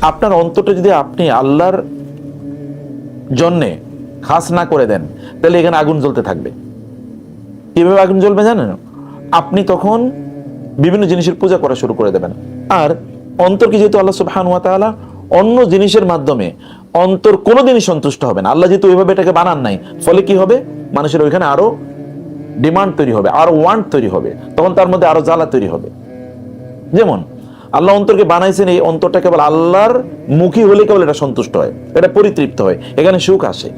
আপনার অন্তরটা যদি আপনি আল্লাহর জন্যে খাস না করে দেন, তাহলে এখানে আগুন জ্বলতে থাকবে। কিভাবে আগুন জ্বলবে জানেন? আপনি তখন বিভিন্ন জিনিসের পূজা করা শুরু করে দেবেন। আর অন্তরকে যেহেতু আল্লাহ সুবহানাহু ওয়া তাআলা অন্য জিনিসের মাধ্যমে অন্তর কোনোদিনই সন্তুষ্ট হবে না, আল্লাহ যেহেতু ওইভাবে এটাকে বানান নাই, ফলে কি হবে, মানুষের ওইখানে আরো ডিমান্ড তৈরি হবে, আরো ওয়ান্ট তৈরি হবে, তখন তার মধ্যে আরো জ্বালা তৈরি হবে। যেমন আল্লাহ অন্তরকে বানাইছেন, এই অন্তরটা কেবল আল্লাহর মুখী হলে কেবল এটা সন্তুষ্ট হয়, এটা পরিতৃপ্ত হয়, এখানে সুখ আসে।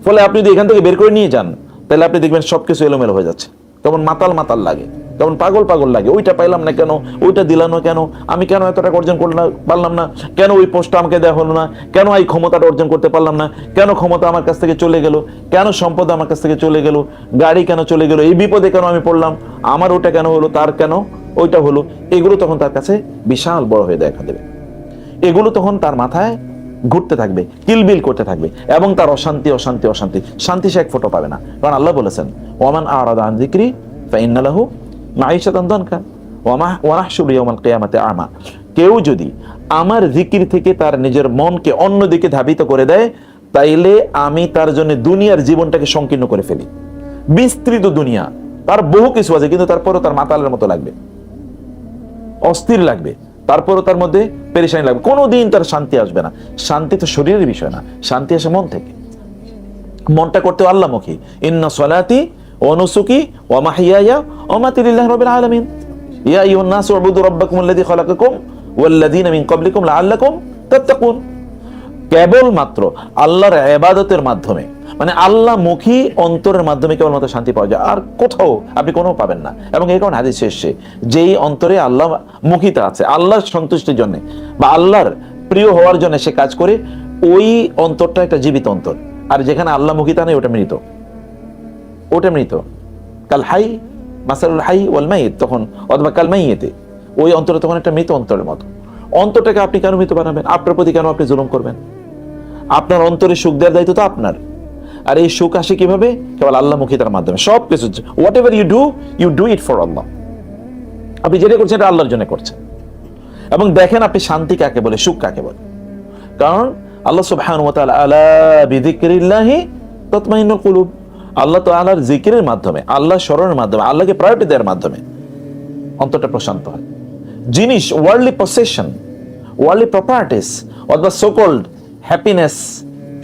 ফলে আপনি যদি এখান থেকে বের করে নিয়ে যান, তাহলে আপনি দেখবেন সবকিছু এলোমেলো হয়ে যাচ্ছে, কেমন মাতাল মাতাল লাগে, কেমন পাগল পাগল লাগে। ওইটা পাইলাম না কেন, ওইটা দিলাম না কেন, আমি কেন এত টাকা অর্জন করতে পারলাম না, কেন ওই পোস্টটা আমাকে দেওয়া হলো না, কেন এই ক্ষমতাটা অর্জন করতে পারলাম না, কেন ক্ষমতা আমার কাছ থেকে চলে গেল, কেন সম্পদ আমার কাছ থেকে চলে গেল, গাড়ি কেন চলে গেল, এই বিপদে কেন আমি পড়লাম, আমার ওটা কেন হলো, তার কেন ওইটা হলো। এগুলো তখন তার কাছে বিশাল বড় হয়ে দেখা দেবে। এগুলো তখন তার মাথায় ঘুরতে থাকবে, কিলবিল করতে থাকবে, এবং তার অশান্তি অশান্তি অশান্তি, শান্তি সে এক ফোঁটা পাবে না। কারণ আল্লাহ বলেছেন, ওয়ামান আরাদা আন যিকরি ফাইন্না লাহু মাঈশাতান দানকা ওয়া নাহশুরু ইয়াওমাল কিয়ামাতি আমা। কেউ যদি আমার জিকির থেকে তার নিজের মনকে অন্যদিকে ধাবিত করে দেয়, তাইলে আমি তার জন্য দুনিয়ার জীবনটাকে সংকীর্ণ করে ফেলি। বিস্তৃত দুনিয়া, তার বহু কিছু আছে, কিন্তু তারপরও তার মাতালের মতো লাগবে, অস্থির লাগবে, তারপরও তার মধ্যে পেরেশানি লাগবে, কোনোদিন তার শান্তি আসবে না। শান্তি তো শরীরের বিষয় না, শান্তি আসে মন থেকে। মনটা করতে আল্লাহমুখী। ইন্না সলাতি ওয়া নুসুকি ওয়া মাহইয়ায়া ওয়া মামাতি লিল্লাহি রাব্বিল আলামিন ইয়া আইয়ুহান নাসু উবুদু রাব্বাকুমুল্লাযী খালাকাকুম ওয়াল্লাযীনা মিন ক্বাবলিকুম লাআল্লাকুম তাত্তাকুন। কেবলমাত্র আল্লাহর ইবাদতের মাধ্যমে, মানে আল্লাহমুখী অন্তরের মাধ্যমে কেবলমাত্র শান্তি পাওয়া যায়, আর কোথাও আপনি কোনো পাবেন না। এবং এই কারণে হাদিসে এসেছে, যেই অন্তরে আল্লাহ মুখিতা আছে, আল্লাহর সন্তুষ্টির জন্য বা আল্লাহর প্রিয় হওয়ার জন্য সে কাজ করে, ওই অন্তরটা একটা জীবিত অন্তর। আর যেখানে আল্লাহ মুখিতা নেই, ওটা মৃত, ওটা মৃত। কাল হাই মাসালুল হাই ওয়াল মাইয়িত, তখন অথবা কাল মাইয়িতে, ওই অন্তরে তখন একটা মৃত অন্তরের মতো। অন্তরটাকে আপনি কেন মৃত বানাবেন? আপনার প্রতি কেন আপনি জুলুম করবেন? আপনার অন্তরে সুখ দেওয়ার দায়িত্ব তো আপনার। আর এই সুখ আসে কিভাবে? কেবল আল্লাহমুখিতার মাধ্যমে। সবকিছু, whatever you do it for Allah. আপনি যেটা করছেন এটা আল্লাহর জন্য করছেন। এবং দেখেন আপনি শান্তি কাকে বলে, সুখ কাকে বলে। কারণ আল্লাহ সুবহানাহু ওয়া তাআলা আলা বিযিকরিল্লাহি তাতমাইন্নুল কুলুব, আল্লাহ তাআলার জিকিরের মাধ্যমে, আল্লাহ স্মরণের মাধ্যমে, আল্লাহকে প্রায়োরিটি দেওয়ার মাধ্যমে অন্তরটা প্রশান্ত হয়। জিনিস, ওয়ার্ল্ডলি পসেশন, ওয়ার্ল্ডলি প্রপার্টিস অথবা সোকল্ড হ্যাপিনেস,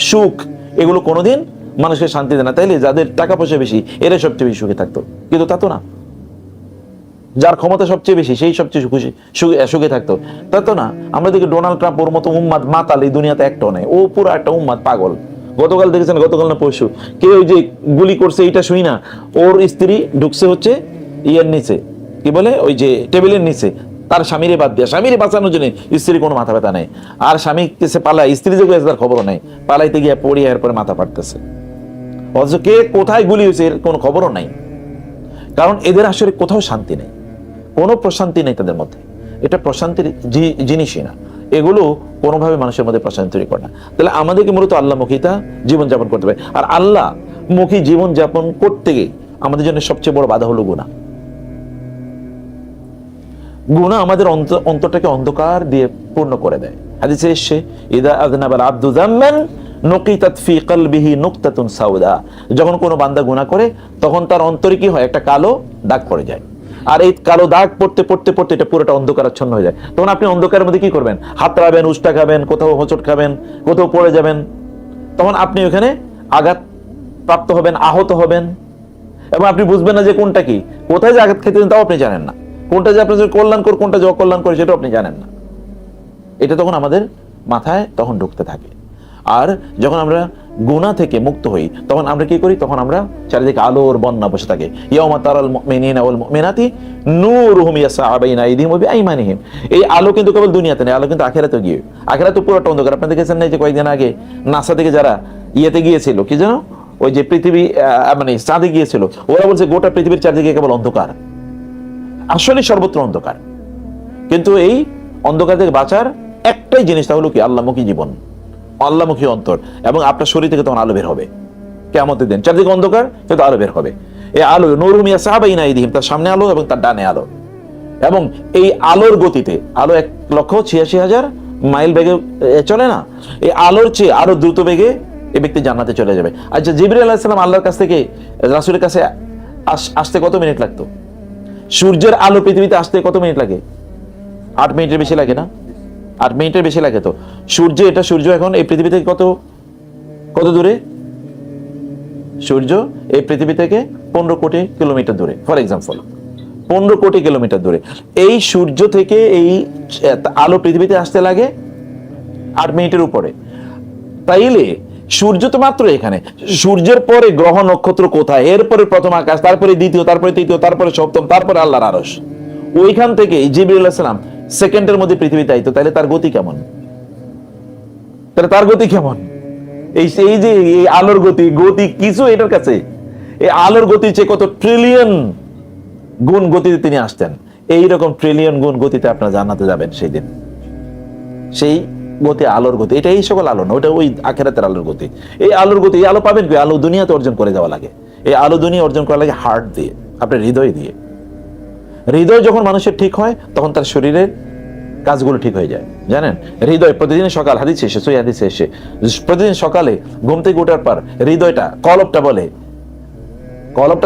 সুখ, এগুলো কোনোদিন মানুষকে শান্তি দেয় না। তাইলে যাদের টাকা পয়সা বেশি, এরা সবচেয়ে বেশি সুখে থাকতো, কিন্তু তা তো না। যার ক্ষমতা সবচেয়ে বেশি, সেই সবচেয়ে সুখে থাকতো, তা তো না। আমরা দেখি ডোনাল্ড ট্রাম্প, ওর মতো উম্মাদ মাতাল এই দুনিয়াতে একটাও নেই, ও পুরো একটা উম্মাদ পাগল। গতকাল দেখেছেন, গতকাল না পরশু, কে ওই যে গুলি করছে, এইটা শুই না, ওর স্ত্রী ঢুকছে হচ্ছে ইয়ের নিচে, কি বলে, ওই যে টেবিলের নিচে, তার স্বামীরে বাদ দিয়া, স্বামীরে বাঁচানোর জন্য স্ত্রীর কোনো মাথা ব্যথা নেই। আর স্বামী কেসে পালায়, স্ত্রী যে তার খবরও নাই, পালাইতে গিয়ে পড়িয়ে এরপরে মাথা ফাটতেছে। অথচ কে কোথায় গুলি হয়েছে এর কোনো খবরও নাই। কারণ এদের আসলে কোথাও শান্তি নেই, কোনো প্রশান্তি নেই তাদের মধ্যে। এটা প্রশান্তির জিনিসই না, এগুলো কোনোভাবে মানুষের মধ্যে প্রশান্তি তৈরি করে না। তাহলে আমাদেরকে মূলত আল্লাহমুখিতা জীবনযাপন করতে হবে। আর আল্লাহমুখী জীবনযাপন করতে গিয়ে আমাদের জন্য সবচেয়ে বড় বাধা হলো গুনাহ। গুনাহ আমাদের অন্তরটাকে অন্ধকার দিয়ে পূর্ণ করে দেয়। হাদিসে এসেছে, ইদা আযনাবাল আবদু যামমান নুকিতাত ফি কলবিহি নুকতাতুন সাউদা। যখন কোনো বান্দা গুনাহ করে, তখন তার অন্তরে কি হয়, একটা কালো দাগ পড়ে যায়। আর এই কালো দাগ পড়তে পড়তে পড়তে এটা পুরোটা অন্ধকারাচ্ছন্ন হয়ে যায়। তখন আপনি অন্ধকারের মধ্যে কি করবেন? হাত রাবেন, উষ্টা খাবেন, কোথাও হোঁচট খাবেন, কোথাও পড়ে যাবেন। তখন আপনি ওখানে আঘাত প্রাপ্ত হবেন, আহত হবেন, এবং আপনি বুঝবেন না যে কোনটা কি, কোথায় যে আঘাত খেতেছেন তাও আপনি জানেন না, কোনটা যে আপনার কল্যাণকর, কোনটা যে অকল্যাণকর সেটাও আপনি জানেন না। এটা তখন আমাদের মাথায় তখন ঢুকতে থাকে। আর যখন আমরা গুনাহ থেকে মুক্ত হই, তখন আমরা কি করি? তখন আমরা চারিদিকে আলোর বন্যা বসে থাকে। ইয়াউমা তারাল মুমিনিনা ওয়াল মুমিনাতি নূরুহুম ইয়াসআ বাইনা আইদিহিম ওয়া বিআইমানিহিম। এই আলো কিন্তু কেবল দুনিয়াতে নেই, আলো কিন্তু আখিরাতেও গিয়ে, আখিরাতে পুরোটা অন্ধকার। আপনি দেখেছেন না যে কয়েকদিন আগে নাসা থেকে যারা ইয়েতে গিয়েছিল, কি যেন, ওই যে পৃথিবী মানে চাঁদে গিয়েছিল, ওরা বলছে গোটা পৃথিবীর চারদিকে কেবল অন্ধকার। আসলে সর্বত্র অন্ধকার। কিন্তু এই অন্ধকার থেকে বাঁচার একটাই জিনিস, তা হলো কি? আল্লাহমুখী জীবন, আল্লাহমুখী অন্তর। এবং আপনার শরীর থেকে তখন আলো বের হবে কিয়ামতের দিন। চারদিকে অন্ধকার, কিন্তু আলো বের হবে। এই আলো নূরুহুম ইয়াসআ বাইনা আইদিহিম, তার সামনে আলো এবং তার ডানে আলো। এবং এই আলোর গতিতে, আলো 1,86,000 মাইল বেগে চলে না, এই আলোর চেয়ে আরো দ্রুত বেগে এই ব্যক্তি জান্নাতে চলে যাবে। আচ্ছা, জিবরিল আলাইহিস সালাম আল্লাহর কাছ থেকে রাসূলের কাছে আসতে কত মিনিট লাগতো? সূর্যের আলো পৃথিবীতে আসতে কত মিনিট লাগে? 8 মিনিটের বেশি লাগে না? 8 মিনিটের বেশি লাগে। তো সূর্য এখন এই পৃথিবী থেকে কত দূরে? সূর্য এই পৃথিবী থেকে 15 কোটি কিলোমিটার দূরে, ফর এক্সাম্পল 15 কোটি কিলোমিটার দূরে। এই সূর্য থেকে এই আলো পৃথিবীতে আসতে লাগে 8 মিনিটের উপরে। তাইলে সূর্য তো মাত্র এখানে, সূর্যের পরে গ্রহ নক্ষত্র কোথায়, এরপরে প্রথম আকাশ, তারপরে দ্বিতীয়, তারপরে তৃতীয়, তারপরে সপ্তম, তারপরে আল্লাহর আরশ। ওইখান থেকে জিবরিল আলাইহিস সালাম সেকেন্ডের মধ্যে পৃথিবীতে আইতো। তাহলে তার গতি কেমন? এই যে এই আলোর গতি কিছু এটার কাছে, এই আলোর গতি চেয়ে কত ট্রিলিয়ন গুণ গতিতে তিনি আসতেন। এইরকম ট্রিলিয়ন গুণ গতিতে আপনারা জান্নাতে যাবেন সেই দিন। সেই গতি আলোর গতি, এটা এই সকল আলো না, ওটা ওই আখিরাতের আলোর গতি। এই আলোর গতি, এই আলো পাবেন কি? আলো দুনিয়াতে অর্জন করে যাওয়া লাগে। এই আলো দুনিয়া অর্জন করা লাগে হার্ট দিয়ে, আপনার হৃদয় দিয়ে। হৃদয় যখন মানুষের ঠিক হয় তখন তার শরীরের কাজগুলো ঠিক হয়ে যায়। জানেন, হৃদয় প্রতিদিন সকাল হাদিসে এসে, সই হাদিসে এসে, প্রতিদিন সকালে ঘুম থেকে ওঠার পর হৃদয়টা, কলবটা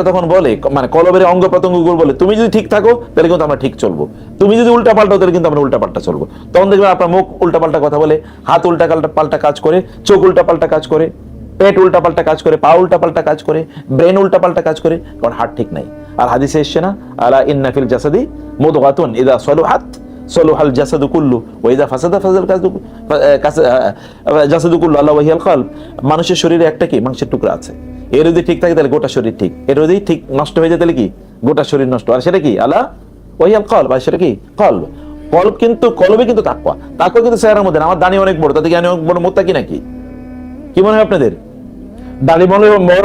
তখন বলে, মানে কলবের অঙ্গ প্রত্যঙ্গগুলো বলে, তুমি যদি ঠিক থাকো তাহলে কিন্তু আমরা ঠিক চলবো, তুমি যদি উল্টা পাল্টাও তাহলে কিন্তু আমরা উল্টা পাল্টা চলবো। তখন দেখবেন আপনার মুখ উল্টা পাল্টা কথা বলে, হাত উল্টা পাল্টা কাজ করে, চোখ উল্টা পাল্টা কাজ করে, পেট উল্টা পাল্টা কাজ করে, পা উল্টা পাল্টা কাজ করে, ব্রেন উল্টা পাল্টা কাজ করে, কারণ হার্ট ঠিক নাই। আর হাদিসে এসছে না, আলা ইন্না ফিল জাসাদি মুদগাতুন ইযা সলুহাত সলুহাল জাসাদু কুল্লু ওয়া ইযা ফাসাদা ফাসাদাল জাসাদু কুল্লু আলা ওয়া হিয়াল কলব। মানুষের শরীরে একটা কি মাংসের টুকরা আছে, এর যদি ঠিক থাকে তাহলে গোটা শরীর ঠিক, এর যদি ঠিক নষ্ট হয়ে যায় তাহলে কি গোটা শরীর নষ্ট। আর সেটা কি? আলা ওয়া হিয়াল কলব। আর সেটা কি? কলব। কলবে কিন্তু তাকওয়া কিন্তু চেহারার মধ্যে। আমার দানি অনেক বড়, তাতে কি আমি অনেক বড় মুত্তাকি নাকি? কি মনে হয় আপনাদের? দাড়ি বড়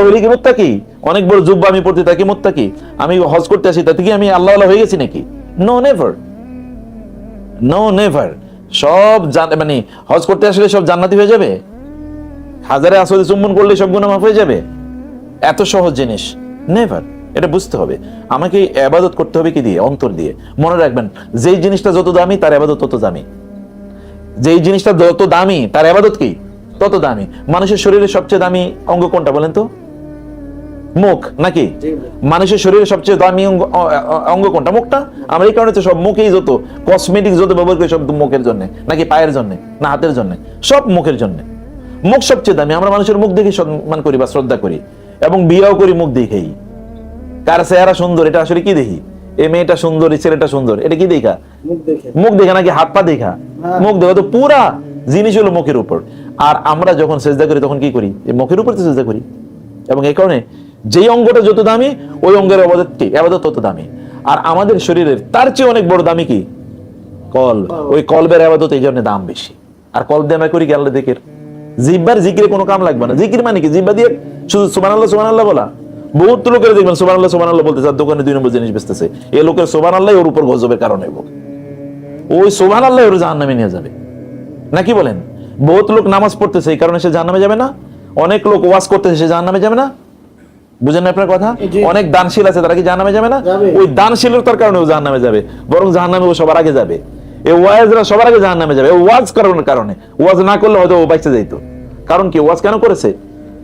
হইলে কি মুত্তাকি? অনেক বড় জুব্বা আমি পড়তে থাকি মুত্তাকি? আমি হজ করতে আসি তাতে কি আমি আল্লাহওয়ালা হয়ে গেছি নাকি? No never. সব মানে হজ করতে আসলে সব জান্নাতি হয়ে যাবে? হাজারে আসলে চুম্বন করলে সব গুনাহ মাফ হয়ে যাবে? এত সহজ জিনিস নেভার। এটা বুঝতে হবে। আমাকে ইবাদত করতে হবে কি দিয়ে? অন্তর দিয়ে। মনে রাখবেন, যেই জিনিসটা যত দামি তার ইবাদত তত দামি, যেই জিনিসটা যত দামি তার ইবাদত কি তত দামি। মানুষের শরীরে সবচেয়ে দামি অঙ্গ কোনটা বলেন তো? মুখ নাকি? মানুষের শরীরে সবচেয়ে দামি অঙ্গ কোনটা? মুখটা। আমরা এই কারণে তো সব মুখেই যত কসমেটিক যত ব্যবহার করি সব মুখের জন্য, নাকি পায়ের জন্য, না হাতের জন্য? সব মুখের জন্য। মুখ সবচেয়ে দামি। আমরা মানুষের মুখ দেখে সম্মান করি বা শ্রদ্ধা করি, এবং বিয়েও করি মুখ দেখেই। কার চেহারা সুন্দর এটা আসলে কি দেখি? এই মেয়েটা সুন্দর, এই ছেলেটা সুন্দর, এটা কি দেখা? মুখ দেখা। নাকি হাত পা দেখা? মুখ দেখা। তো পুরা জিনিস হলো মুখের উপর। আর আমরা যখন সেজদা করি তখন কি করি? এই মুখের উপর তো সেজদা করি। এবং এই কারণে যেই অঙ্গটা যত দামি ওই অঙ্গের ইবাদত তত দামি। আর আমাদের শরীরের তার চেয়ে অনেক বড় দামি কি? কলব। ওই কলবের ইবাদত এই জন্য দাম বেশি। আর কলব দিয়ে আমরা করি কি? আল্লাহ দিকের। জিহ্বার জিকিরে কোনো কাম লাগবে না। জিকির মানে কি? জিহ্বা দিয়ে শুধু সুবহানাল্লাহ সুবহানাল্লাহ বলা। বহুত লোকের দেখবেন সুবহানাল্লাহ সুবহানাল্লাহ বলতে তার দোকানে 2 নম্বর জিনিস বেচতেছে। এই লোকের সুবহানাল্লাহ ওর উপর গজবের কারণ হইব। ওই সুবহানাল্লাহ ওর জাহান্নামে নিয়ে যাবে, নাকি বলেন? বহুত লোক নামাজ পড়তেছে এই কারণে সে জাহান্নামে যাবে না? অনেক লোক ওয়াজ করতেছে সে জাহান্নামে যাবে না? বুঝেন না আপনার কথা? অনেক দানশীল আছে, তারা কি জাহান্নামে যাবে না? ওই দানশীলতার কারণে ও জাহান্নামে যাবে, বরং জাহান্নামে ও সবার আগে যাবে। এই ওয়াজরা সবার আগে জাহান্নামে যাবে ওয়াজ করার কারণে। ওয়াজ না করলে হয়তো ও বাইচে যাইতো। কারণ কি? ওয়াজ কেন করেছে?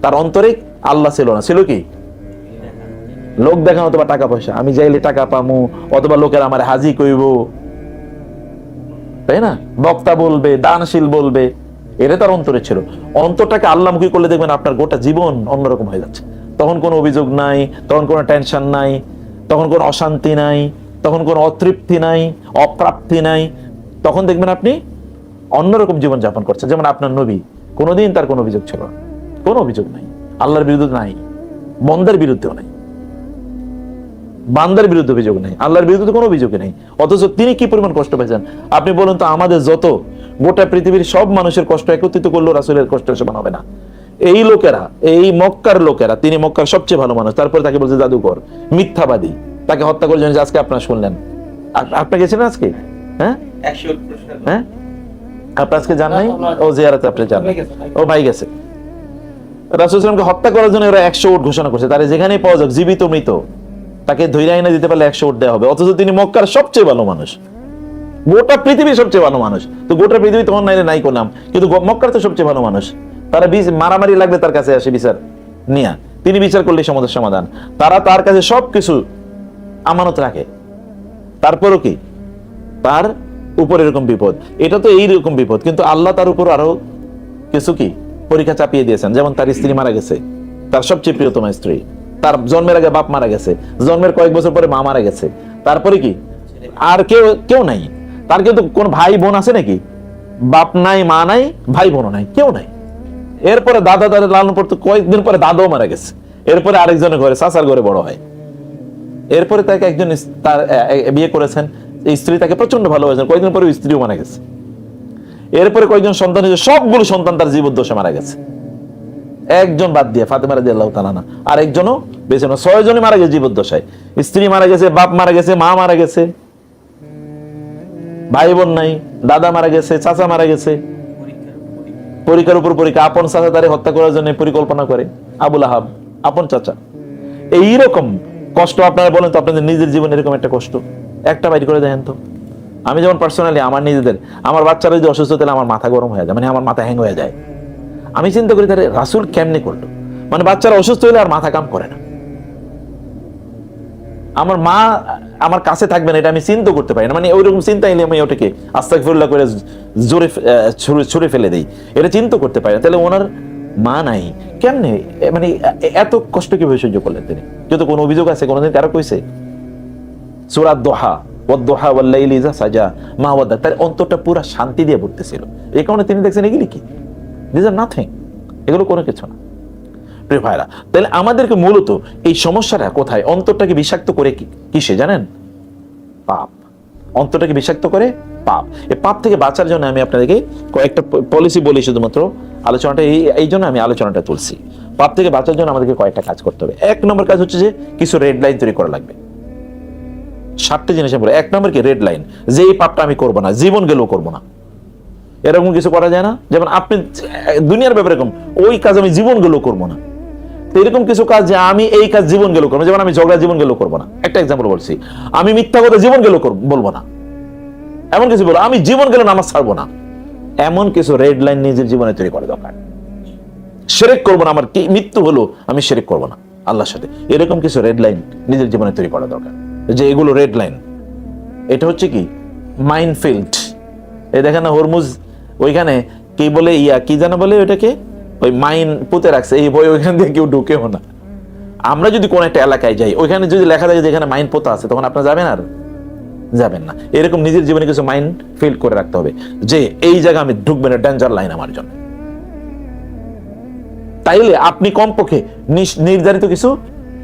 তার অন্তরে আল্লাহ ছিল না। ছিল কি? লোক দেখানো অথবা টাকা পয়সা। আমি যাইলে টাকা পামু, অথবা লোকের আমার হাজি কইব, তাই না? বক্তা বলবে, দানশীল বলবে, এটা তার অন্তরে ছিল। অন্তরটাকে আল্লাহমুখী করলে দেখবেন আপনার গোটা জীবন অন্যরকম হয়ে যাচ্ছে। তখন কোনো অভিযোগ নাই, তখন কোনো টেনশন নাই, তখন কোনো অশান্তি নাই, তখন কোনো অতৃপ্তি নাই, অপ্রাপ্তি নাই। তখন দেখবেন আপনি অন্যরকম জীবন যাপন করছেন। যেমন আপনার নবী, কোনোদিন তার কোনো অভিযোগ ছিল না, কোনো অভিযোগ নাই। আল্লাহর বিরুদ্ধে নাই, বন্দার বিরুদ্ধেও নাই, বান্দার বিরুদ্ধে অভিযোগ নেই, আল্লাহর বিরুদ্ধে কোনো অভিযোগ নেই। অথচ তিনি কি পরিমাণ কষ্ট পেয়েছেন আপনি বলুন তো? আমাদের যত গোটা পৃথিবীর সব মানুষের কষ্ট একত্রিত করলেও রাসূলের কষ্টের সমান হবে না। এই লোকেরা, এই মক্কার লোকেরা, তিনি মক্কার সবচেয়ে ভালো মানুষ, তারপরে তাকে বলছে জাদুকর, মিথ্যাবাদী, তাকে হত্যা করে জন্য আজকে আপনারা শুনলেন। আপনি গেছেন আজকে? হ্যাঁ, হ্যাঁ, আপনি আজকে যান নাই? ও জিয়ারতে আপনি যান? ও ভাই গেছে। রাসূল সাল্লাল্লাহু আলাইহি ওয়াসাল্লামকে হত্যা করার জন্য ওরা 100 উট ঘোষণা করছে। তারে যেখানেই পাওয়া যাক, জীবিত মৃত, তাকে ধৈর্য আইনা দিতে পারলে 100 উট দেওয়া হবে। অথচ তিনি মক্কার সবচেয়ে ভালো মানুষ, গোটা পৃথিবীর সবচেয়ে ভালো মানুষ, তো গোটা পৃথিবী তখন নাই করলাম, কিন্তু মক্কার তো সবচেয়ে ভালো মানুষ। তারা মারামারি লাগলে তার কাছে আসে বিচার নিয়া, তিনি বিচার করলে সমস্যার সমাধান। তারা তার কাছে সবকিছু আমানত রাখে, তারপরও কি তার উপর এরকম বিপদ, এটা তো এইরকম বিপদ, কিন্তু আল্লাহ তার উপর আরো কিছু কি পরীক্ষা চাপিয়ে দিয়েছেন। যেমন তার স্ত্রী মারা গেছে, তার সবচেয়ে প্রিয়তম স্ত্রী, তার জন্মের আগে বাপ মারা গেছে, জন্মের কয়েক বছর পরে মা মারা গেছে, তারপরে কি আর কেউ নাই তার। কিন্তু কোন ভাই বোন আছে নাকি? বাপ নাই, মা নাই, ভাই বোনও নাই, কেউ নাই। এরপরে দাদা লালন পড়তো, কয়েকদিন পরে দাদাও মারা গেছে, এরপরে আরেকজনের ঘরে, চাচার ঘরে বড় হয়। এরপরে তাকে একজন তার বিয়ে করেছেন, স্ত্রী তাকে প্রচন্ড ভালোবাসেন, কয়েকদিন পরে স্ত্রীও মারা গেছে। এরপরে কয়েকজন সন্তান, সবগুলো সন্তান তার জীবদ্দশে মারা গেছে, একজন বাদ দিয়ে, ফাতেমা রাদিয়াল্লাহু তাআলা না, আর একজনও বেঁচে না, 6 জনই মারা গেছে জীবদ্দশায়। স্ত্রী মারা গেছে, বাপ মারা গেছে, মা মারা গেছে, ভাই বোন নাই, দাদা মারা গেছে, চাচা মারা গেছে। পরীক্ষার উপর পরীক্ষা, আপন চাচা তারে হত্যা করার জন্য পরিকল্পনা করে, আবুল আহাব আপন চাচা। এইরকম কষ্ট আপনারা বলেন তো, আপনাদের নিজের জীবনে এরকম একটা কষ্ট একটা বাইর করে দেখেন তো। আমি যেমন পার্সোনালি আমার নিজেদের, আমার বাচ্চারা যদি অসুস্থ, তাহলে আমার মাথা গরম হয়ে যায়, মানে আমার মাথা হ্যাং হয়ে যায়। আমি চিন্তা করি তাহলে রাসূল কেমনে করলো, মানে বাচ্চারা অসুস্থ হলে আর মাথা কাম করে না। আমার মা আমার কাছে থাকবেন, এটা আমি চিন্তা করতে পারি না, মানে ওইরকম চিন্তা এলে আমি ওটাকে আস্তাগফিরুল্লাহ করে জোরে ছুঁড়ে ফেলে দিই, এটা চিন্তা করতে পারি না। তাহলে ওনার মা নাই কেমনে, মানে এত কষ্ট কিভাবে সহ্য করলেন তিনি? যদি কোনো অভিযোগ আছে, কোনোদিন কারো কইছে? সূরা দোহা, ওয়াদ-দোহা ওয়াল-লাইলি ইযা সাজা মা ওয়াদা, তার অন্তরটা পুরো শান্তি দিয়ে ভর্তিছিল। এই কারণে তিনি দেখছেন এগুলি কি, দিস আর নাথিং, এগুলো কোনো কিছু না। প্রিয় ভাইরা, তাহলে আমাদেরকে মূলত এই সমস্যাটা কোথায়? অন্তরটাকে বিষাক্ত করে কিসে জানেন? পাপ। অন্তরটাকে বিষাক্ত করে পাপ। এই পাপ থেকে বাঁচার জন্য আমি আপনাদেরকে কয়েকটা পলিসি বলি, শুধুমাত্র আলোচনাটা এই জন্য আমি আলোচনাটা তুলছি। পাপ থেকে বাঁচার জন্য আমাদেরকে কয়েকটা কাজ করতে হবে। 1 নম্বর কাজ হচ্ছে যে কিছু রেড লাইন তৈরি করা লাগবে। 7টি জিনিস বলে। 1 নম্বর কি? রেড লাইন, যে এই পাপটা আমি করবো না, জীবন গেলেও করবো না। এরকম কিছু করা যায় না? যেমন আপনি দুনিয়ার ব্যাপারে এরকম, ওই কাজ আমি জীবন গেলেও করবো না। এরকম কিছু কাজ যে আমি এই কাজ জীবন গেলেও করবো, যেমন আমি ঝগড়া জীবন গেলেও করবো না। একটা এক্সাম্পল বলছি, আমি মিথ্যা কথা জীবন গেলেও বলবো না। এমন কিছু বলো, আমি জীবন গেলেও নামাজ ছাড়বো না। এমন কিছু রেড লাইন নিজের জীবনে তৈরি করা দরকার। শিরক করবো না, আমার কি মৃত্যু হলো আমি শিরক করবো না আল্লাহর সাথে, এরকম কিছু রেড লাইন নিজের জীবনে তৈরি করা দরকার। যে এগুলো রেড লাইন, এটা হচ্ছে কি মাইনফিল্ড। এই দেখেন না হরমুজ, ওইখানে কি বলে, কি জানা বলে ওইটাকে, ওই মাইন পুঁতে রাখছে, এই বই ওইখান দিয়ে কেউ ঢুকেও না। আমরা যদি কোন একটা এলাকায় যাই, ওইখানে যদি লেখা থাকে যেখানে মাইন পোতা আছে, তখন আপনারা যাবেন আর যাবেন না। এরকম নিজের জীবনে কিছু মাইন ফিল্ড করে রাখতে হবে, যে এই জায়গা আমি ঢুকবো না, ডেঞ্জার লাইন আমার জন্য। তাইলে আপনি কমপক্ষে নির্ধারিত কিছু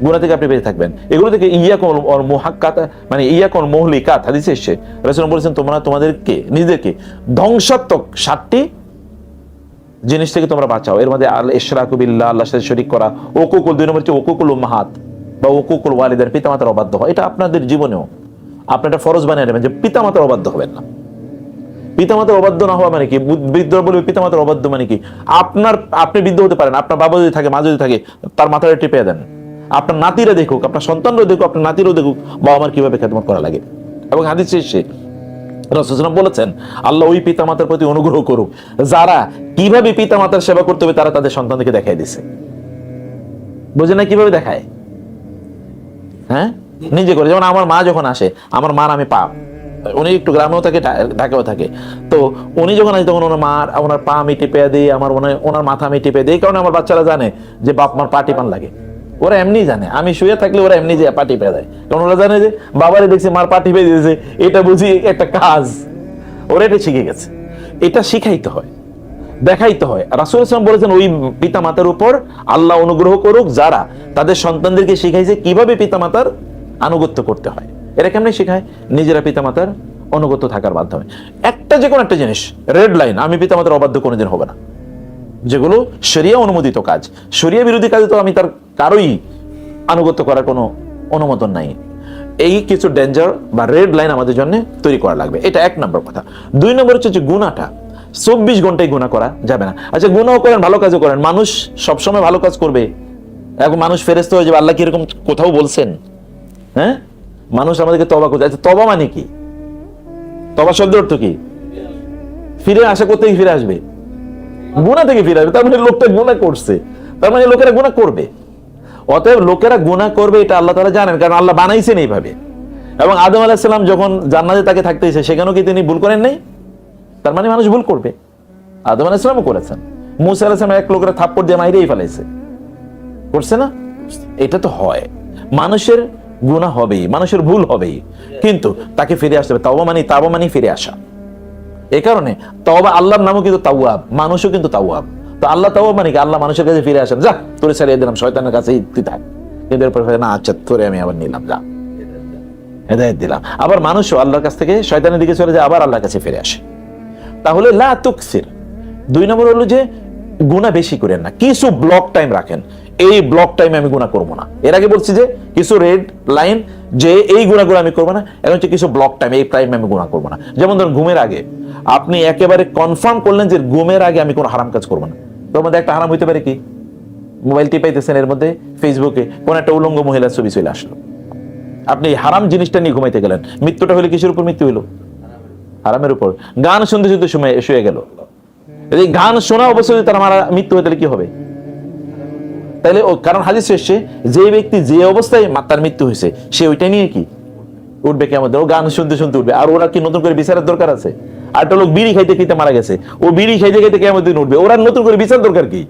গুনাহ থেকে আপনি বেঁচে থাকবেন। এগুলো থেকে ইয়াকুল মুহাক্কাত, মানে ইয়াকুল মুহলিকাত, হাদিসে এসেছে রাসূল বলেছেন, তোমরা তোমাদেরকে নিজেদেরকে ধ্বংসাত্মক 7টি জিনিস থেকে তোমরা বাঁচাও। এর মধ্যে আল ইশরাকু বিল্লাহ, আল্লাহর সাথে শরীক করা, ওকুকুল, 2 নম্বর হচ্ছে ওকুকুল উম্মাহাত বা ওকুকুল ওয়ালিদার, পিতামাতার অবাধ্য হওয়া। এটা আপনাদের জীবনেও আপনি একটা ফরজ বানিয়ে নেবেন যে পিতামাতার অবাধ্য হবেন না। পিতামাতার অবাধ্য না হওয়া মানে কি? বৃদ্ধরা বলবে পিতামাতার অবাধ্য মানে কি? আপনি বৃদ্ধ হতে পারেন, আপনার বাবা যদি থাকে, মা যদি থাকে, তার মাথাটা টিপে দেন। আপনার নাতিরা দেখুক, আপনার সন্তানরাও দেখুক, আপনার নাতিরাও দেখুক বাবা মার কিভাবে খেদমত করা লাগে। এবং হাদিসে এসেছে রাসূল সাল্লাল্লাহু আলাইহি ওয়াসাল্লাম বলেছেন, আল্লাহ ওই পিতামাতার প্রতি অনুগ্রহ করুক যারা কিভাবে পিতামাতার সেবা করতে হবে তারা তাদের সন্তানদেরকে দেখাই দিছে। বুঝে না কিভাবে দেখায়? হ্যাঁ, নিজে করে। যেমন আমার মা যখন আসে, আমার মার আমি পা, উনি একটু গ্রামেও থাকে, ঢাকাও থাকে, তো উনি যখন আসে তখন ওনার পা আমি টিপে দিই, ওনার মাথা আমি টিপে দিই। কারণ আমার বাচ্চারা জানে যে বাপ মার পা টিপান লাগে, ওরা এমনি জানে। আমি শুয়ে থাকলে ওরা এমনি যে পা টিপে দেয়, কারণ ওরা জানে যে বাবারে দেখছি মার পা টিপে দিয়েছে, এটা বুঝি একটা কাজ, ওরা এটা শিখে গেছে। এটা শিখাইতে হয়, দেখাইতে হয়। রাসূল সাল্লাল্লাহু আলাইহি ওয়াসাল্লাম বলেছেন, ওই পিতামাতার উপর আল্লাহ অনুগ্রহ করুক যারা তাদের সন্তানদেরকে শিখাইছে কিভাবে পিতামাতার আনুগত্য করতে হয়। এরা কেমনে শেখায়? নিজেরা পিতামাতার অনুগত থাকার মাধ্যমে। যে কোনো একটা জিনিস রেড লাইন, আমি পিতামাতার অবাধ্য কোনোদিন হবে না। যেগুলো শরিয়া অনুমোদিত কাজ, শরিয়া বিরোধী কাজে তো আমি তার কারোই আনুগত্য করার কোনো অনুমোদন নাই। এই কিছু ডেঞ্জার বা রেড লাইন আমাদের জন্য তৈরি করা লাগবে। এটা 1 নম্বর কথা। 2 নম্বর হচ্ছে যে গুনাহটা 24 ঘন্টায় গুনাহ করা যাবে না। আচ্ছা, গুনাহ করেন, ভালো কাজও করেন, মানুষ সবসময় ভালো কাজ করবে? এখন মানুষ ফেরেশতা হয়ে যাবে, আল্লাহ কি এরকম কোথাও বলছেন? হ্যাঁ, মানুষ আমাদেরকে তওবা করতে। আচ্ছা, তওবা মানে কি? তওবা শব্দের অর্থ কি? ফিরে আসা, করতে ফিরে আসবে, গুনাহ থেকে ফিরে আসবে। তার মানে লোকটা গুনাহ করছে, তার মানে লোকেরা গুনাহ করবে। অতএব লোকেরা গুনাহ করবে এটা আল্লাহ তাআলা জানেন, কারণ আল্লাহ বানাইছেন এইভাবে। এবং আদম আলাইহিস সালাম যখন জান্নাতে তাকে থাকতে দিয়েছে, সেখানেও কি তিনি ভুল করেন নাই? তার মানে মানুষ ভুল করবে। আদম আলাইহিস সালামও করেছেন, মূসা আলাইহিস সালাম এক লোকেরা থাপ্পড় দিয়ে মাইরেই ফেলাইছে, করছে না? এটা তো হয়, মানুষের গুনাহ হবেই, মানুষের ভুল হবেই, কিন্তু তাকে ফিরে আসতে হবে। তাওবা মানে ফিরে আসা। এই কারণে তওবা, আল্লাহর নামও কিন্তু তাওয়াব, মানুষও কিন্তু তাওয়াব। তো আল্লাহ তাওয়াব মানে কি? আল্লাহ মানুষের কাছে ফিরে আসেন, যা তোরে ছাড়িয়ে দিলাম, শয়তানের কাছে তুই থাক, কিন্তু এরপর না, আচ্ছা তোরে আমি আবার নিলাম, যা হেদায়েত দিলাম। আবার মানুষও আল্লাহর কাছ থেকে শয়তানের দিকে চলে যায়, আবার আল্লাহর কাছে ফিরে আসে। তাহলে লা তুকসির, 2 নম্বর হলো যে গুনাহ বেশি করেন না, কিছু ব্লক টাইম রাখেন, এই ব্লক টাইমে আমি গুনাহ করবো না। এর আগে বলছি যে কিছু রেড লাইন, যে এই গুনাহগুলো আমি করবো না। এখন হচ্ছে কিছু ব্লক টাইম, এই টাইমে আমি গুনাহ করবো না। যেমন ধরুন ঘুমের আগে আপনি একেবারে কনফার্ম করলেন যে ঘুমের আগে আমি কোনো হারাম কাজ করবো না। তোর মধ্যে একটা হারাম হইতে পারে কি? মোবাইল টিপাইতেছেন, এর মধ্যে ফেসবুকে কোন একটা উলঙ্গ মহিলার ছবি চলে আসলো, আপনি হারাম জিনিসটা নিয়ে ঘুমাইতে গেলেন। মৃত্যুটা হলে কিসের উপর মৃত্যু হলো? হারামের উপর। গান শুনতে শুনতে শুয়ে গেল, এই গান শোনা অবশ্যই তার মৃত্যু হয়ে তাহলে কি হবে? তাহলে কারণ হাদিস এসেছে, যে ব্যক্তি যে অবস্থায় তার মৃত্যু হয়েছে, সে ওইটা নিয়ে কি উঠবে কিয়ামত। ও গান শুনতে শুনতে উঠবে। আর ওরা কি নতুন করে বিচারের দরকার আছে? আর একটা লোক বিড়ি খাইতে খাইতে মারা গেছে, ও বিড়ি খাইতে খাইতে কিয়ামত দিন উঠবে, ওরা নতুন করে বিচার দরকার কি?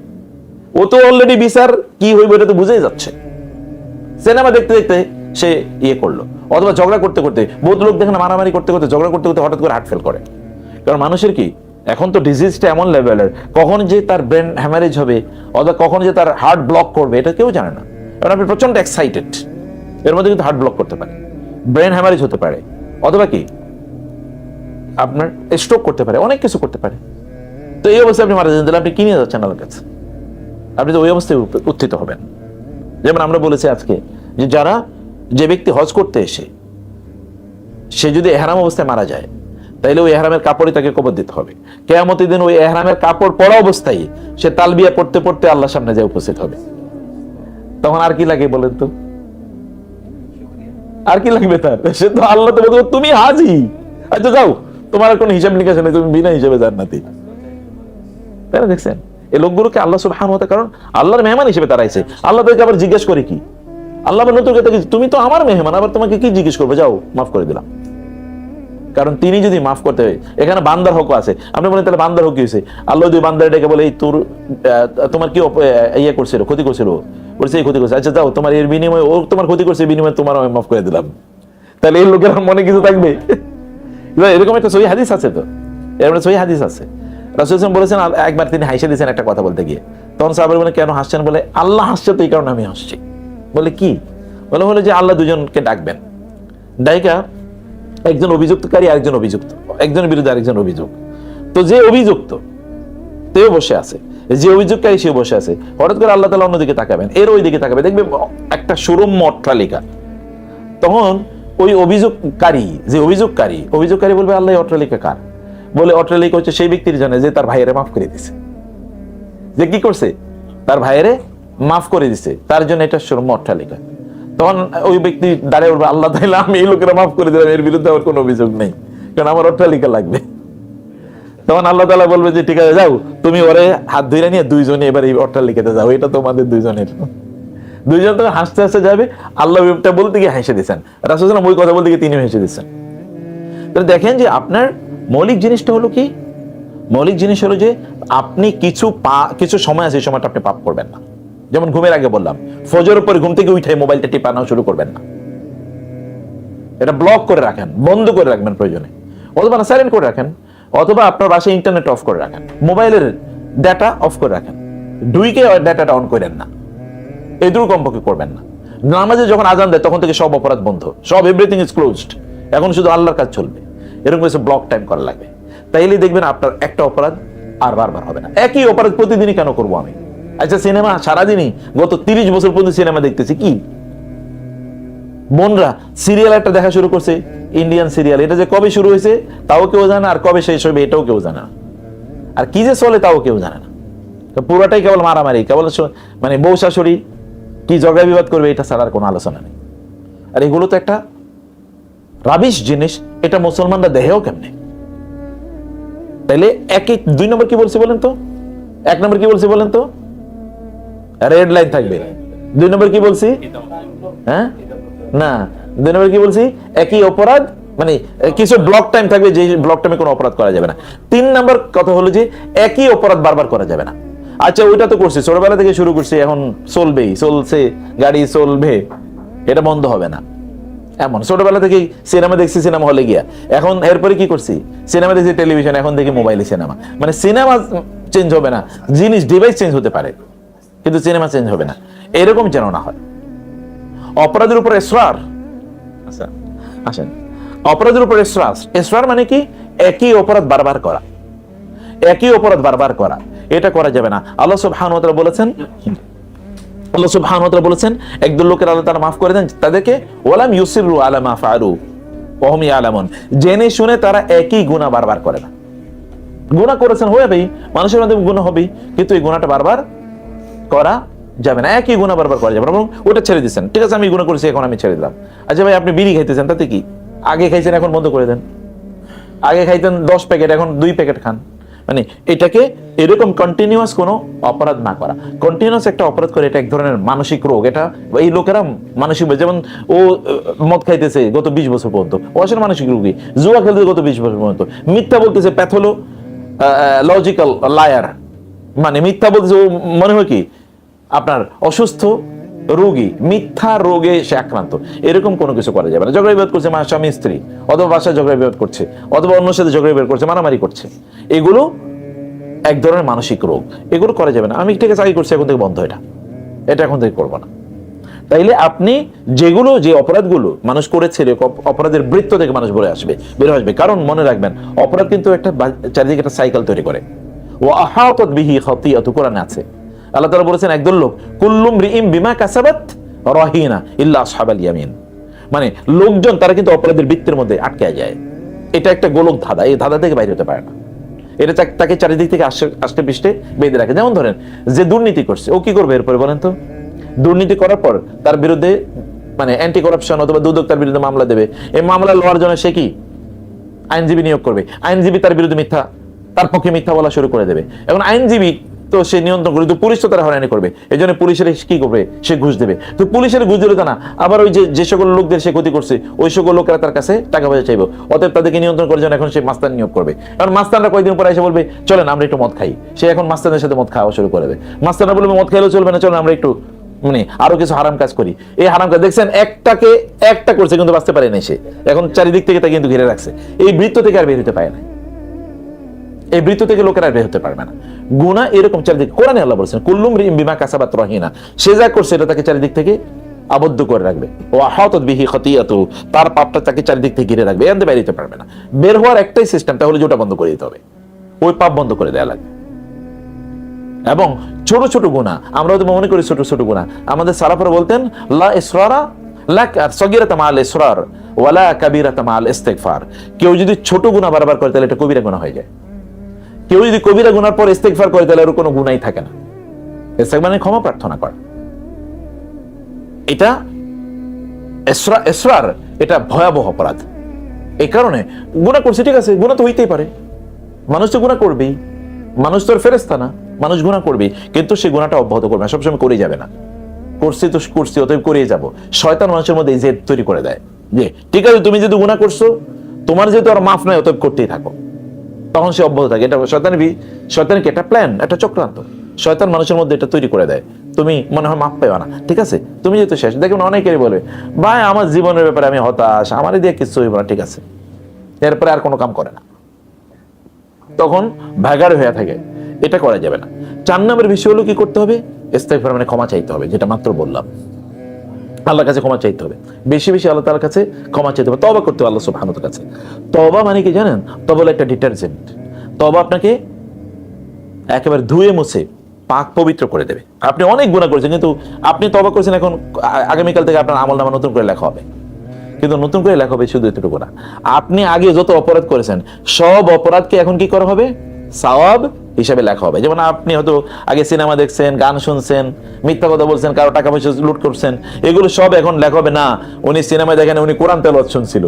ও তো অলরেডি বিচার কি হইবে এটা তো বুঝেই যাচ্ছে। সিনেমা দেখতে দেখতে সে ইয়ে করলো, অথবা ঝগড়া করতে করতে, বহুত লোক দেখেন মারামারি করতে করতে, ঝগড়া করতে করতে হঠাৎ করে হার্ট ফেল করে। কারণ মানুষের কি এখন তো ডিজিজটা এমন লেভেলের, কখন যে তার ব্রেন হ্যামারেজ হবে অথবা কখন যে তার হার্ট ব্লক করবে এটা কেউ জানে না। কারণ আপনি প্রচন্ড এক্সাইটেড, এর মধ্যে কিন্তু হার্ট ব্লক করতে পারে, ব্রেন হ্যামারেজ হতে পারে, অথবা কি আপনার স্ট্রোক করতে পারে, অনেক কিছু করতে পারে। তো এই অবস্থায় আপনি মারা যাচ্ছেন, তাহলে আপনি কি নিয়ে যাচ্ছেন আল্লাহর কাছে? আপনি তো ওই অবস্থায় উত্থিত হবেন। যেমন আমরা বলেছি আজকে যে যে ব্যক্তি হজ করতে এসে সে যদি এহরাম অবস্থায় মারা যায়, তাইলে ওই এহরামের কাপড়ই তাকে কবর দিতে হবে। কিয়ামতের দিন ওই এহরামের কাপড় পরা অবস্থায় সে তালবিয়া পড়তে পড়তে আল্লাহর সামনে যায় উপস্থিত হবে। তখন আর কি লাগে বলেন তো? আর কি লাগবে তার? সে তো আল্লাহ তো বলবে তুমি হাজি, আচ্ছা যাও, তোমার আর কোনো হিসাব নিকাশ নেই, তুমি বিনা হিসেবে জান্নাতি। তাই না? দেখছেন এই লোকগুলোকে আল্লাহ সুবহানাহু ওয়া তাআলা, কারণ আল্লাহর মেহমান হিসেবে তারা আইছে। আল্লাহ তাদেরকে আবার জিজ্ঞেস করে কি? আল্লাহ নতুন কথা, তুমি তো আমার মেহমান, আবার তোমাকে কি জিজ্ঞেস করবে? যাও মাফ করে দিলাম। কারণ তিনি যদি মাফ করতে হয়, এখানে বান্দার হক আছে। আপনি বলেন তাহলে বান্দার হক কি হয়েছে? আল্লাহ যদি বান্দার ডেকে বলে, এই তোমার কি ইয়ে করছিল, ক্ষতি করছিল, বলছে এই ক্ষতি করছে, আচ্ছা যাও, তোমার এর বিনিময়ে ও তোমার ক্ষতি করছে, বিনিময়ে তোমার আমি মাফ করে দিলাম, তাহলে এই লোকের মনে কিছু থাকবে? এরকম একটা সহিহ হাদিস আছে, তো এর মানে সহিহ হাদিস আছে। রাসূল সাল্লাল্লাহু আলাইহি ওয়াসাল্লাম বলেছেন, একবার তিনি হাসে দিয়েছেন একটা কথা বলতে গিয়ে। তখন সাহাবারা বলে, কেন হাসছেন? বলে, আল্লাহ হাসছে তো এই কারণে আমি হাসছি। বলে কি? বলে হলো যে আল্লাহ দুজনকে ডাকবেন, ডাইকা একজন অভিযুক্তকারী আরেকজন অভিযুক্ত, একজনের বিরুদ্ধে আরেকজন অভিযোগ। তো যে অভিযুক্ত তেও বসে আছে, যে অভিযোগকারী সেও বসে আছে। হঠাৎ করে আল্লাহ তাআলা অন্যদিকে তাকাবেন, এর ওই দিকে তাকাবে, দেখবে একটা সুরম্য অট্টালিকা। তখন ওই অভিযোগকারী বলবে, আল্লাহ অট্টালিকা কার? বলে, অট্টালিকা হচ্ছে সেই ব্যক্তির জন্য যে তার ভাইয়েরে মাফ করে দিছে। যে কি করছে? তার ভাইয়েরে মাফ করে দিছে, তার জন্য এটা সুরম্য অট্টালিকা। তখন ওই ব্যক্তি দাঁড়িয়ে বলবে, আল্লাহ তাআলা আমি এই লোকেরা মাফ করে দিলাম, এর বিরুদ্ধে আমার কোনো অভিযোগ নেই, কারণ আমার অট্টালিকা লাগবে। তখন আল্লাহ তাআলা বলবে যে ঠিক আছে, যাও, তুমি ওরে হাত ধরে নিয়ে দুইজনে এবার এই অট্টালিকাতে যাও, এটা তোমাদের দুইজনের। দুইজন তো হাসতে হাসতে যাবে। আল্লাহ ওইটা বলতে গিয়ে হেসে দিচ্ছেন, রাসূল সাল্লাল্লাহু আলাইহি ওয়াসাল্লাম ওই কথা বলতে গিয়ে তিনিও হেসে দিচ্ছেন। তাহলে দেখেন যে আপনার মৌলিক জিনিসটা হলো কি? মৌলিক জিনিস হলো যে আপনি কিছু সময় আছে, এই সময়টা আপনি পাপ করবেন না। যেমন ঘুমের আগে বললাম, ফজরের পরে ঘুম থেকে উঠে মোবাইলটা টিপানো শুরু করবেন না। এটা ব্লক করে রাখেন, বন্ধ করে রাখবেন প্রয়োজনে, অথবা সাইলেন্ট করে রাখেন, অথবা আপনার বাসায় ইন্টারনেট অফ করে রাখেন, মোবাইলের ডাটা অফ করে রাখেন, ডুইকে ডাটাটা অন করেন না। এই দুটো কমপক্ষে করবেন না। নামাজে যখন আজান দেয় তখন থেকে সব অপরাধ বন্ধ, সব এভরিথিং ইজ ক্লোজড, এখন শুধু আল্লাহর কাজ চলবে। এরকম কিছু ব্লক টাইম করা লাগবে, তাইলেই দেখবেন আপনার একটা অপরাধ আর বারবার হবে না। একই অপরাধ প্রতিদিনই কেন করবো আমি? আচ্ছা সিনেমা সারাদিনই গত 30 বছর পর্যন্ত সিনেমা দেখতেছি, কি বোনরা সিরিয়াল একটা দেখা শুরু করছে, ইন্ডিয়ান সিরিয়াল, এটা যে কবে শুরু হয়েছে তাও কেউ জানে না, আর কবে শেষ হবে এটাও কেউ জানে না, আর কি যে চলে তাও কেউ জানে না। পুরাটাই কেবল মারামারি, কেবল মানে বউ শাশুড়ি কি ঝগড়া বিবাদ করবে, এটা ছাড়ার কোনো আলোচনা নেই। আর এগুলো তো একটা রাবিশ জিনিস, এটা মুসলমানরা দেহেও কেমনে। তাইলে দুই নম্বর কি বলছি বলেন তো, এক নম্বর কি বলছি বলেন তো, রেড লাইন থাকবে। দুই নম্বর কি বলছি, হ্যাঁ না, দুই নম্বর কি বলছি, একই অপরাধ মানে কিছু ব্লক টাইম থাকবে, যে ব্লক টাইমে কোনো অপরাধ করা যাবে না। তিন নম্বর কথা হলো যে একই অপরাধ বারবার করা যাবে না। আচ্ছা ওইটা তো করছি, ছোটবেলা থেকে শুরু করছি, এখন চলছে, গাড়ি চলবে, এটা বন্ধ হবে না। এমন ছোটবেলা থেকেই সিনেমা দেখছি, সিনেমা হলে গিয়া, এখন এরপরে কি করছি, সিনেমা দেখছি টেলিভিশন, এখন দেখি মোবাইলে সিনেমা। মানে সিনেমা চেঞ্জ হবে না, জিনিস ডিভাইস চেঞ্জ হতে পারে, কিন্তু সিনেমা চেঞ্জ হবে না। এরকম যেন না হয়। অপরাধের উপর ইসরার, আচ্ছা আসেন, অপরাধের উপর ইসরার মানে কি, একই অপরাধ বারবার করা, একই অপরাধ বারবার করা, এটা করা যাবে না। আল্লাহ সুবহানাহু ওয়া তাআলা বলেছেন একদল লোকের আল্লাহ তাআলা মাফ করে দেন তাদেরকে, ওয়ালাম ইউসিরু আলা মা ফাআলু ওয়া হুম ইয়ালামুন, জেনে শুনে তারা একই গুনাহ বারবার করে না। গুনাহ করেছেন হবেই, মানুষের মধ্যে গুনাহ হবেই, কিন্তু এই গুনাহটা বারবার করা যাবে না, একই গুনাহ বারবার করা যাবে না, এবং ওটা ছেড়ে দিচ্ছেন। ঠিক আছে আমি গুনাহ করেছি, এখন আমি ছেড়ে দিলাম। আচ্ছা ভাই আপনি বিড়ি খাইতেছেন, তাতে কি, আগে খাইছেন এখন বন্ধ করে দেন। আগে খাইতেন 10 প্যাকেট, এখন 2 প্যাকেট খান। মানে এটাকে এরকম কন্টিনিউয়াস কোনো অপরাধ না করা। কন্টিনিউয়াস একটা অপরাধ করে, এটা এক ধরনের মানসিক রোগ। এটা এই লোকেরা মানসিক, যেমন ও মদ খাইতেছে গত 20 বছর পর্যন্ত, ও আসলে মানসিক রোগী। জুয়া খেলতে গত 20 বছর পর্যন্ত, মিথ্যা বলতেছে, প্যাথোলজিক্যাল লায়ার, মানে মিথ্যা বলতেছে, ও মনে হয় কি আপনার অসুস্থ রোগী, মিথ্যা রোগে সে আক্রান্ত। এরকম কোনো কিছু করা যাবে না। ঝগড়া বিবাদ করছে স্বামী স্ত্রী, অথবা বাসায় ঝগড়া বিবাদ করছে, অথবা অন্য সাথে ঝগড়া বিবাদ করছে, মারামারি করছে, এগুলো এক ধরনের মানসিক রোগ, এগুলো করা যাবে না। আমি ঠিক আছে আগে করছি, এখন থেকে বন্ধ, এটা এখন থেকে করবো না। তাইলে আপনি যে অপরাধগুলো মানুষ করেছে, অপরাধের বৃত্ত থেকে মানুষ বের আসবে। কারণ মনে রাখবেন, অপরাধ কিন্তু একটা চারিদিকে একটা সাইকেল তৈরি করে। ওয়া আহাতাত বিহি খাতিয়াতু, কোরআনে আছে। আল্লাহ তাআলা বলেছেন একদল লোক, কুল্লু মরিইম বিমা কাসাবাত রাহিনা ইল্লা আসহাবাল ইয়ামিন, মানে লোকজন তারা কিন্তু অপরাধের বৃত্তের মধ্যে আটকে যায়। এটা একটা গোলক ধাঁধা, এই ধাঁধা থেকে বাইরে হতে পারে না। এটা তাকে চারিদিক থেকে আষ্টে পৃষ্ঠে বেঁধে রাখে। যেমন ধরেন যে দুর্নীতি করছে, ও কি করবে এরপরে বলেন তো? দুর্নীতি করার পর তার বিরুদ্ধে মানে অ্যান্টি করাপশন অথবা দুদক তার বিরুদ্ধে মামলা দেবে। এই মামলা লওয়ার জন্য সে কি আইনজীবী নিয়োগ করবে, আইনজীবী তার বিরুদ্ধে তার পক্ষে মিথ্যা বলা শুরু করে দেবে। এখন আইনজীবী তো সে নিয়ন্ত্রণ করবে, তো পুলিশ তো তারা হয়রানি করবে, এই জন্য পুলিশের কি করবে, সে ঘুষ দেবে। তো পুলিশের ঘুষ দিলে তা না, আবার ওই যে সকল লোকদের সে ক্ষতি করছে, ওই সকল লোকেরা তার কাছে টাকা পয়সা চাইবে, অতএব তাদেরকে নিয়ন্ত্রণ করার জন্য এখন সে মাস্তান নিয়োগ করবে। কারণ মাস্তানরা কয়েকদিন পরে এসে বলবে চলেন আমরা একটু মদ খাই, সে এখন মাস্তানের সাথে মদ খাওয়া শুরু করবে। মাস্তানরা বলবে মদ খাইলেও চলবে না, চলেন আমরা একটু মানে আরো কিছু হারাম কাজ করি। এই হারাম কাজ দেখছেন একটা করছে, কিন্তু বাঁচতে পারে না, সে এখন চারিদিক থেকে তা কিন্তু ঘিরে রাখছে। এই বৃত্ত থেকে আর বের হতে পারে না, এই বৃত্ত থেকে লোকেরা বের হতে পারবে না। গুনাহ এরকম চারিদিকে, কোরআনে আল্লাহ বলেছেন কুল্লু মরিইম বিমা কাসাবাত রাহিনা, সে যা করছে এটা তাকে চারিদিক থেকে আবদ্ধ করে রাখবে। ওয়া আহাতাত বিহি খাতিয়াতু, তার পাপটা তাকে চারিদিক থেকে ঘিরে রাখবে, এর বাইরে যেতে পারবে না। বের হওয়ার একটাই সিস্টেম, তাহলে যেটা বন্ধ করে দিতে হবে, ওই পাপ বন্ধ করে দেয়া লাগবে। এবং ছোট ছোট গুনাহ, আমরা তো মনে করি ছোট ছোট গুনাহ, আমাদের সালাফরা বলতেন লা ইসরারা লাক সগীরাতা মাল ইসরার ওয়ালা কাবীরাতা মাল ইস্তিগফার। কেউ যদি ছোট গুনাহ বারবার করে তাহলে এটা কবিরা গুনাহ হয়ে যায়। কেউ যদি কবিরা গুনার পর ইস্তিগফার করে তাহলে আর কোনো গুনাহই থাকে না। ইস্তিগফার মানে ক্ষমা প্রার্থনা করা। এটা ইসরার, এটা ভয়াবহ অপরাধ। এই কারণে গুনাহ করছে, ঠিক আছে গুনাহ তো হইতেই পারে, মানুষ তো গুনাহ করবেই, মানুষ তো ফেরেশতা না, মানুষ গুনাহ করবেই, কিন্তু সে গুনাহটা অব্যাহত করবে না, সবসময় করে যাবে না। করছি তো করছি, অতএব করিয়ে যাব। শয়তান মানুষের মধ্যে এই জেদ তৈরি করে দেয় যে ঠিক আছে তুমি যদি গুনাহ করছো, তোমার যেহেতু আর মাফ নাই, অতএব করতেই থাকো, তখন সে অব্যাহত থাকে। এটা শয়তানের কি একটা প্ল্যান, একটা চক্রান্ত। শয়তান মানুষের মধ্যে এটা তৈরি করে দেয়, তুমি মনে হয় মাফ পাইবা না, ঠিক আছে তুমি যেহেতু শেষ। দেখুন অনেকেই বলবে ভাই আমার জীবনের ব্যাপারে আমি হতাশ, আমার দিয়ে কিছু হইব না, ঠিক আছে, এরপরে আর কোনো কাম করে না, তখন ভাগাড় হয়ে থাকে। এটা করা যাবে না। 4 নম্বরের বিষয় হলো কি করতে হবে, ইস্তিগফার মানে ক্ষমা চাইতে হবে, যেটা মাত্র বললাম। আল্লাহর কাছে ক্ষমা চাইতে হবে, বেশি বেশি আল্লাহ তাআলার কাছে ক্ষমা চাইতে হবে, তওবা করতে হবে আল্লাহ সুবহানাহু ওয়া তাআলার কাছে। তওবা মানে কি জানেন? তওবা হলো একটা ডিটারজেন্ট। তওবা আপনাকে একেবারে ধুয়ে মুছে পাক পবিত্র করে দেবে। আপনি অনেক গুনাহ করেছেন, কিন্তু আপনি তওবা করেছেন, এখন আগামীকাল থেকে আপনার আমলনামা নতুন করে লেখা হবে, কিন্তু নতুন করে লেখা হবে শুধু এতটুকু না, আপনি আগে যত অপরাধ করেছেন সব অপরাধকে এখন কি করা হবে, সওয়াব হিসাবে লেখা হবে। যেমন আপনি হয়তো আগে সিনেমা দেখছেন, গান শুনছেন, মিথ্যা কথা বলছেন, কারো টাকা পয়সা লুট করছেন, এগুলো সব এখন লেখা হবে না উনি সিনেমায় দেখেন উনি কোরআন তেলাওয়াত শুনছিল,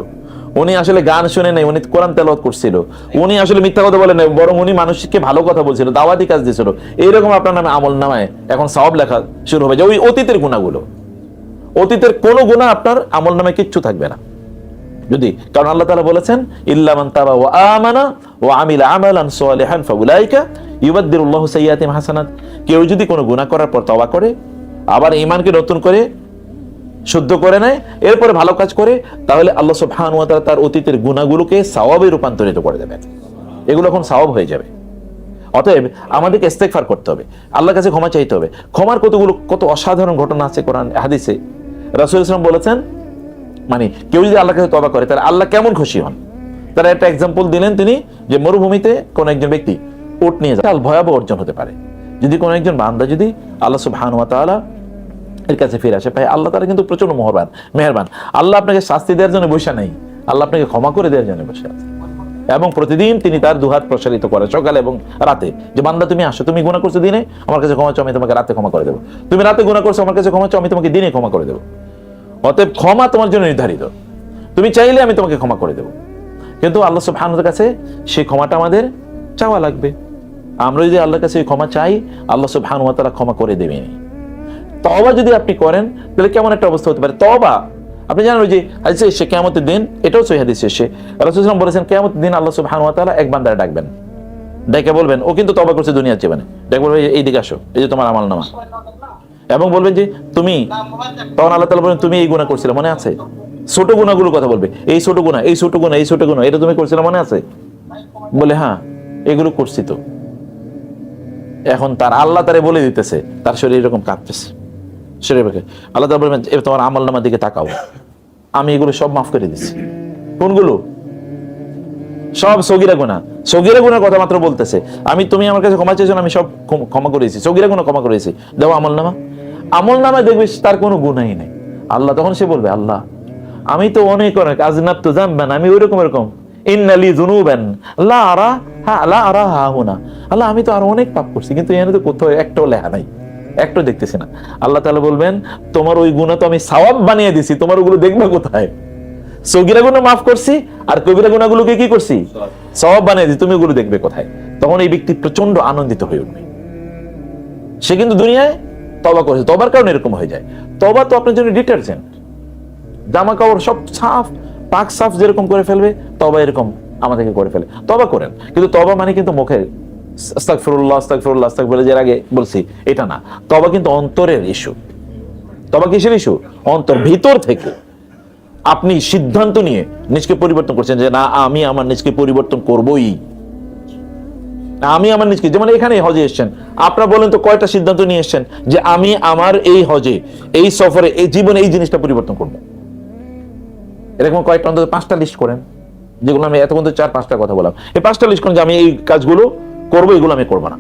উনি আসলে গান শুনে নাই, উনি কোরআন তেলাওয়াত করছিল, উনি আসলে মিথ্যা কথা বলে নাই, বরং উনি মানুষকে ভালো কথা বলছিল, দাওয়াতি কাজ দিয়েছিল, এইরকম আপনার নামে আমল নামায় এখন সওয়াব লেখা শুরু হবে, যে ওই অতীতের গুনাহগুলো, অতীতের কোনো গুনাহ আপনার আমল নামে কিচ্ছু থাকবে না যদি, কারণ আল্লাহ তাআলা বলেছেন ইল্লা মান তাবা ওয়া আমানা ওয়া আমিলা আমালান সালিহান ফাউলাইকা ইউবাদদিলুল্লাহু সাইয়্যাতিহিম হাসানাত। কেউ যদি কোনো গুনাহ করার পর তওবা করে, আবার ঈমানকে নতুন করে শুদ্ধ করে নেয়, এরপরে ভালো কাজ করে, তাহলে আল্লাহ সুবহানাহু ওয়া তাআলা তার অতীতের গুনাহগুলোকে সওয়াবে রূপান্তরিত করে দেবেন, এগুলো এখন সওয়াব হয়ে যাবে। অতএব আমাদেরকে ইস্তেগফার করতে হবে, আল্লাহর কাছে ক্ষমা চাইতে হবে। ক্ষমার কত অসাধারণ ঘটনা আছে কোরআন হাদিসে। রাসূল সাল্লাল্লাহু আলাইহি ওয়াসাল্লাম বলেছেন, মানে কেউ যদি আল্লাহর কাছে তওবা করে তাহলে আল্লাহ কেমন খুশি হন। তারা একটা এক্সাম্পল দিলেন তিনি, যে মরুভূমিতে কোন একজন ব্যক্তি উট নিয়ে যায়, ভয়াবহ অর্জন হতে পারে যদি কোন একজন বান্দা যদি আল্লাহ সুবহানাহু ওয়া তাআলা এর কাছে ফিরে আসে। ভাই আল্লাহ তাআলা কিন্তু প্রচন্ড মেহেরবান। আল্লাহ আপনাকে শাস্তি দেওয়ার জন্য বসে নাই, আল্লাহ আপনাকে ক্ষমা করে দেওয়ার জন্য বসে আছে, এবং প্রতিদিন তিনি তার দুহাত প্রসারিত করে সকালে এবং রাতে, যে বান্দা তুমি আসো, তুমি গুনাহ করছো দিনে, আমার কাছে ক্ষমা চাও, আমি তোমাকে রাতে ক্ষমা করে দেবো, তুমি রাতে গুনাহ করছো, আমার কাছে ক্ষমা চাও, আমি তোমাকে দিনে ক্ষমা করে দেবো। অতএব ক্ষমা তোমার জন্য নির্ধারিত, তুমি চাইলে আমি তোমাকে ক্ষমা করে দেবো, কিন্তু আল্লাহ সুবহানাহু ওয়া তাআলার কাছে সেই ক্ষমাটা আমাদের চাওয়া লাগবে। আমরা যদি আল্লাহর কাছে ক্ষমা চাই, আল্লাহ সুবহানাহু ওয়া তাআলা ক্ষমা করে দেবেন। তওবা যদি আপনি করেন তাহলে কেমন একটা অবস্থা হতে পারে। তওবা আপনি জানেন, ওই যে হাদিসে এসে কিয়ামতের দিন, এটাও সহিহ হাদিসে এসে রাসূল সাল্লাল্লাহু আলাইহি ওয়াসাল্লাম বলেছেন, কিয়ামতের দিন আল্লাহ সুবহানাহু ওয়া তাআলা এক বান্দারে ডাকবেন, ডেকে বলবেন, ও কিন্তু তওবা করছে দুনিয়ার জীবনে, ডেকে বলবেন এই দিকে আসো, এই যে তোমার আমলনামা, এবং বলবেন যে তুমি, তখন আল্লাহ তাআলা বলবেন তুমি এই গুনাহ করছিলে মনে আছে, ছোট গুনাহগুলোর কথা বলবে, এই ছোট গুনাহ, এই ছোট গুনাহ, এই ছোট গুনাহ, এটা তুমি করছিলে মনে আছে, বলে হ্যাঁ এগুলো করছি তো। এখন তার আল্লাহ তারে বলে দিতেছে, তার শরীর এরকম কাঁপতেছে, শরীর আল্লাহ তাআলা বলবেন তোমার আমলনামার দিকে তাকাও, আমি এগুলো সব মাফ করে দিচ্ছি। কোনগুলো? সব সগীরা গুনাহ, সগীরা গুনাহর কথা মাত্র বলতেছে, তুমি আমার কাছে ক্ষমা চেয়েছো, আমি সব ক্ষমা করেছি, সগীরা গুনাহ ক্ষমা করেছি, দাও আমলনামা। আমলনামায় দেখবে তার কোনো গুনাহই নাই। আল্লাহ তখন সে বলবে, আল্লাহ আমি তো অনেক আযনাবতু যামবান, আমি ওইরকম ইন্নালি যুনুবান লা আরাহা হুনা, আল্লাহ আমি তো আরো অনেক পাপ করছি, কিন্তু এখানে তো কোথাও একটাও লেখা নাই, একটাও দেখতেছি না। আল্লাহ তাআলা বলবেন, তোমার ওই গুনাহ তো আমি সওয়াব বানিয়ে দিছি, তোমার ওগুলো দেখবে কোথায়? সগীরা গুনাহ মাফ করছি, আর কবিরা গুনাহগুলোকে কি করছি? সওয়াব বানিয়ে দিছি, তুমি ওগুলো দেখবে কোথায়? তখন এই ব্যক্তি প্রচন্ড আনন্দিত হয়ে উঠবে। সে কিন্তু দুনিয়ায় তওবা করেছে, তওবার কারণে এরকম হয়ে যায়। তওবা তো আপনার জন্য ডিটারজেন্ট, জামা কাপড় সব সাফ পাক সাফ যেরকম করে ফেলবে, তওবা এরকম আমাদেরকে করে ফেলে। তওবা করেন, কিন্তু তওবা মানে কিন্তু মুখে আস্তাগফিরুল্লাহ আস্তাগফিরুল্লাহ আস্তাগফিরুল্লাহ যের আগে বলছি এটা না, তওবা কিন্তু অন্তরের ইস্যু। তওবা কিসের ইস্যু? অন্তর, ভিতর থেকে আপনি সিদ্ধান্ত নিয়ে নিজকে পরিবর্তন করছেন, যে না আমি আমার নিজকে পরিবর্তন করবই, আমি আমার নিজকে, যেমন এখানে হজে এসেছেন, আপনারা বলেন তো কয়টা সিদ্ধান্ত নিয়ে এসেছেন যে আমি আমার এই হজে, এই সফরে, এই জীবনে এই জিনিসটা পরিবর্তন করবো? এরকম কয়েকটা, অন্তত 5টা লিস্ট করেন, যেগুলো আমি এতক্ষণ 4-5টা কথা বললাম, এই 5টা লিস্ট করেন যে আমি এই কাজগুলো করবো, এগুলো আমি করবো না,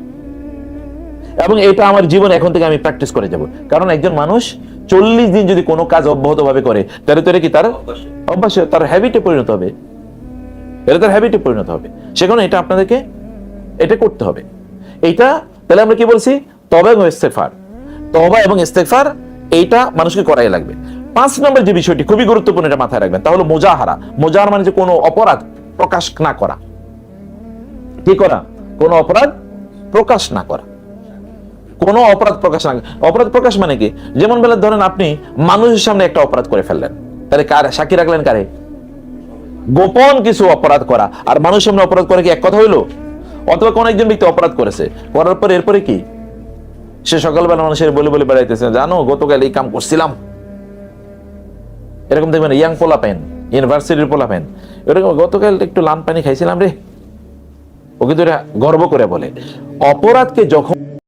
এবং এটা আমার জীবন এখন থেকে আমি প্র্যাকটিস করে যাব। কারণ একজন মানুষ 40 দিন যদি কোনো কাজ অব্যাহত ভাবে করে, তাহলে তো এটা কি তার অভ্যাস, তার হ্যাবিটে পরিণত হবে, এটা তার হ্যাবিটে পরিণত হবে। সেখানে এটা আপনাদেরকে এটা করতে হবে। এইটা তাহলে আমরা কি বলছি? তওবা এবং ইস্তেগফার। তওবা এবং ইস্তেগফার এইটা মানুষকে করাই লাগবে। 5 নম্বর যে বিষয়টি খুবই গুরুত্বপূর্ণ, এটা মাথায় রাখবেন, তা হলো মুজাহারা। মুজাহারা মানে যে কোনো অপরাধ প্রকাশ না করা। কি করা? কোনো অপরাধ প্রকাশ না করা, কোনো অপরাধ প্রকাশ না। অপরাধ প্রকাশ মানে কি? যেমন বলে ধরেন আপনি মানুষের সামনে একটা অপরাধ করে ফেললেন, তাহলে সাক্ষী রাখলেন কারে? গোপন কিছু অপরাধ করা আর মানুষের সামনে অপরাধ করে কি এক কথা হইলো? অথবা কোন একজন ব্যক্তি অপরাধ করেছে, করার পর এরপরে কি সে সকালবেলা মানুষের বলে বলে বেড়াইতেছে, জানো গতকাল এই কাম করছিলাম। এরকম দেখবেন ইয়াং পোলাপেন, ইউনিভার্সিটির পোলাপেন, এরকম গতকাল একটু লান পানি খাইছিলাম রে, ও কিন্তু এটা গর্ব করে বলে। অপরাধকে যখন